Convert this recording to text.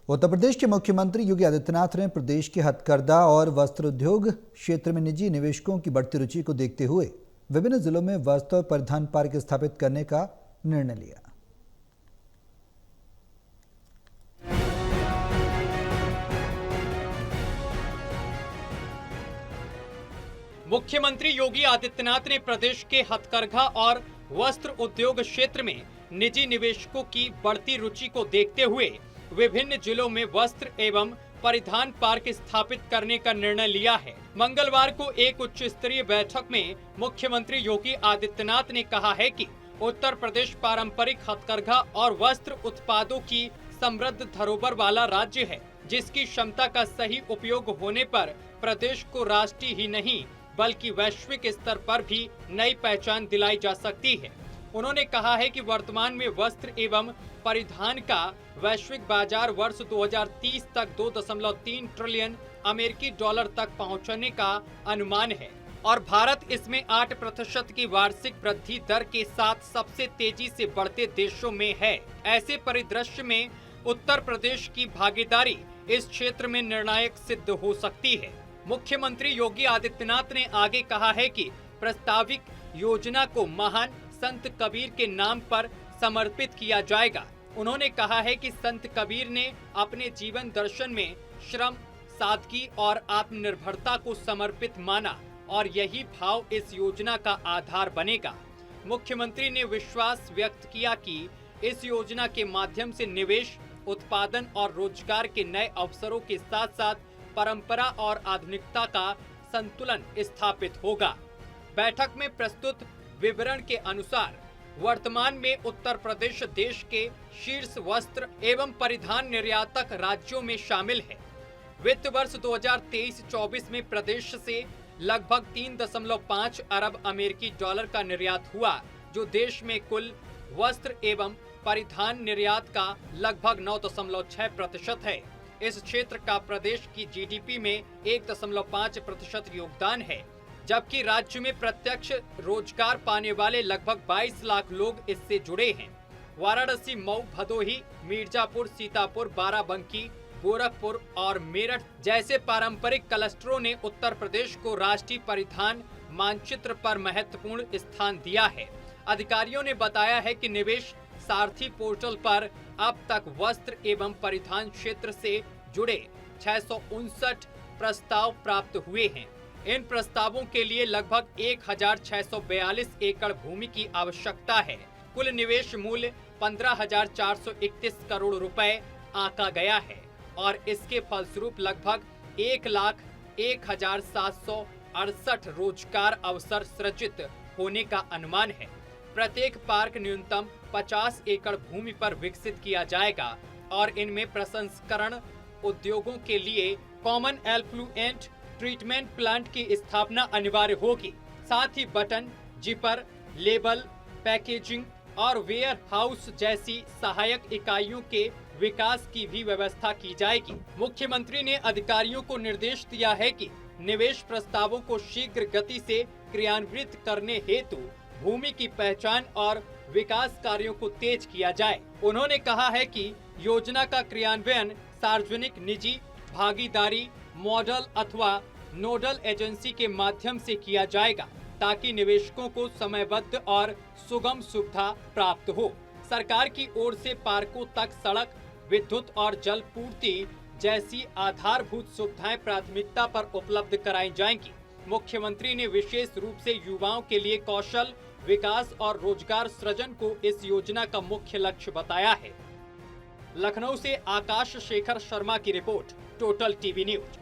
उत्तर प्रदेश के मुख्यमंत्री योगी आदित्यनाथ ने प्रदेश के हथकरघा और वस्त्र उद्योग क्षेत्र में निजी निवेशकों की बढ़ती रुचि को देखते हुए विभिन्न जिलों में वस्त्र और परिधान पार्क स्थापित करने का निर्णय लिया। मुख्यमंत्री योगी आदित्यनाथ ने प्रदेश के हथकरघा और वस्त्र उद्योग क्षेत्र में निजी निवेशकों की बढ़ती रुचि को देखते हुए विभिन्न जिलों में वस्त्र एवं परिधान पार्क स्थापित करने का निर्णय लिया है। मंगलवार को एक उच्च स्तरीय बैठक में मुख्यमंत्री योगी आदित्यनाथ ने कहा है कि उत्तर प्रदेश पारंपरिक हथकरघा और वस्त्र उत्पादों की समृद्ध धरोहर वाला राज्य है, जिसकी क्षमता का सही उपयोग होने पर प्रदेश को राष्ट्रीय ही नहीं बल्कि वैश्विक स्तर पर भी नई पहचान दिलाई जा सकती है। उन्होंने कहा है कि वर्तमान में वस्त्र एवं परिधान का वैश्विक बाजार वर्ष 2030 तक 2.3 ट्रिलियन अमेरिकी डॉलर तक पहुंचने का अनुमान है और भारत इसमें 8% की वार्षिक वृद्धि दर के साथ सबसे तेजी से बढ़ते देशों में है। ऐसे परिदृश्य में उत्तर प्रदेश की भागीदारी इस क्षेत्र में निर्णायक सिद्ध हो सकती है। मुख्यमंत्री योगी आदित्यनाथ ने आगे कहा है कि प्रस्तावित योजना को महान संत कबीर के नाम पर समर्पित किया जाएगा। उन्होंने कहा है कि संत कबीर ने अपने जीवन दर्शन में श्रम, सादगी और आत्मनिर्भरता को समर्पित माना और यही भाव इस योजना का आधार बनेगा। मुख्यमंत्री ने विश्वास व्यक्त किया कि इस योजना के माध्यम से निवेश, उत्पादन और रोजगार के नए अवसरों के साथ साथ परंपरा और आधुनिकता का संतुलन स्थापित होगा। बैठक में प्रस्तुत विवरण के अनुसार वर्तमान में उत्तर प्रदेश देश के शीर्ष वस्त्र एवं परिधान निर्यातक राज्यों में शामिल है। वित्त वर्ष 2023-24 में प्रदेश से लगभग 3.5 अरब अमेरिकी डॉलर का निर्यात हुआ, जो देश में कुल वस्त्र एवं परिधान निर्यात का लगभग 9.6% है। इस क्षेत्र का प्रदेश की जीडीपी में 1.5% योगदान है, जबकि राज्य में प्रत्यक्ष रोजगार पाने वाले लगभग 22 लाख लोग इससे जुड़े हैं। वाराणसी, मऊ, भदोही, मिर्जापुर, सीतापुर, बाराबंकी, गोरखपुर और मेरठ जैसे पारंपरिक क्लस्टरों ने उत्तर प्रदेश को राष्ट्रीय परिधान मानचित्र पर महत्वपूर्ण स्थान दिया है। अधिकारियों ने बताया है कि निवेश सारथी पोर्टल पर अब तक वस्त्र एवं परिधान क्षेत्र से जुड़े 659 प्रस्ताव प्राप्त हुए हैं। इन प्रस्तावों के लिए लगभग 1642 एकड़ भूमि की आवश्यकता है। कुल निवेश मूल्य 15,431 करोड़ रुपए आंका गया है और इसके फलस्वरूप लगभग 1,01,768 रोजगार अवसर सृजित होने का अनुमान है। प्रत्येक पार्क न्यूनतम 50 एकड़ भूमि पर विकसित किया जाएगा और इनमें प्रसंस्करण उद्योगों के लिए कॉमन एफ्लुएंट ट्रीटमेंट प्लांट की स्थापना अनिवार्य होगी। साथ ही बटन, जिपर, लेबल, पैकेजिंग और वेयर हाउस जैसी सहायक इकाइयों के विकास की भी व्यवस्था की जाएगी। मुख्यमंत्री ने अधिकारियों को निर्देश दिया है कि निवेश प्रस्तावों को शीघ्र गति से क्रियान्वित करने हेतु भूमि की पहचान और विकास कार्यों को तेज किया जाए। उन्होंने कहा है कि योजना का क्रियान्वयन सार्वजनिक निजी भागीदारी मॉडल अथवा नोडल एजेंसी के माध्यम से किया जाएगा, ताकि निवेशकों को समयबद्ध और सुगम सुविधा प्राप्त हो। सरकार की ओर से पार्कों तक सड़क, विद्युत और जल पूर्ति जैसी आधारभूत सुविधाएं प्राथमिकता पर उपलब्ध कराई जाएंगी। मुख्यमंत्री ने विशेष रूप से युवाओं के लिए कौशल विकास और रोजगार सृजन को इस योजना का मुख्य लक्ष्य बताया है। लखनऊ से आकाश शेखर शर्मा की रिपोर्ट, टोटल टीवी न्यूज।